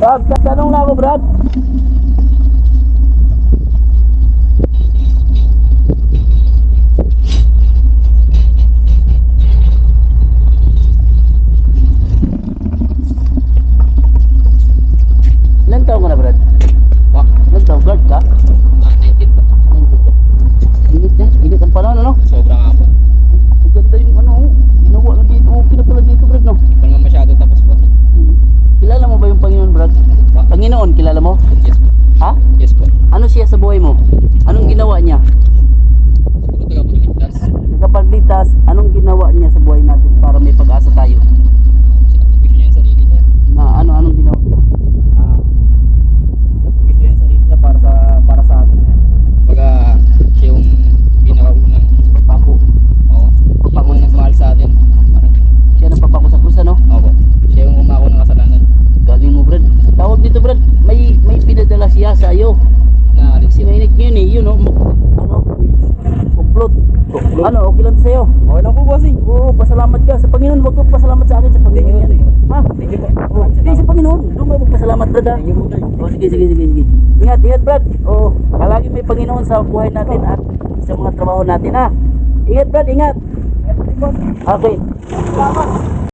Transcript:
Tanong lang ako, Brad. Ilan taon ka na, Brad? Ilan taon? Guard ka? 19 pa. 19 ka. Init na. Init ang panahon, ano? Sobrang hapon. Ang ganda yung ano, ginawa na dito. Okay na pala dito, Brad, no? Hindi pa naman masyado tapos po. Kilala mo ba yung Panginoon, Brad? Panginoon, kilala mo? Yes po. Ha? Yes po. Ano siya sa buhay mo? Anong ginawa niya? Siguro tagapagligtas. Nagkapagligtas, anong ginawa niya sa buhay natin para may pag-asa tayo? Sinakripisyo niya yung sarili niya. Na anong ginawa niya? Sinakripisyo niya yung sarili niya para sa atin. Kumbaga, siya yung pinakaunang Pagpako. Oo. Siya yung nagmahal sa atin. Parang Siya nagpapako sa krus, ano? opo. Siya yung umako ng kasalanan. Galing mo, Brad. Tawag dito, Brad. May pinadala siya sa iyo. Na alis Si Mainit ngayon eh, yun o. Ano? Kuplot. Ano, okay lang sa'yo? Okay lang po, bossing. Oo, pasalamat ka sa Panginoon. Huwag kang pasalamat sa akin sa Panginoon yan. Ha? Thank you po. Oh, hindi sa Panginoon. Doon ka magpasalamat, Brad, ha? Oh, sige. Ingat, Brad. Oh, palagi may Panginoon sa buhay natin at sa mga trabaho natin, ha? Ingat, Brad, ingat. Okay.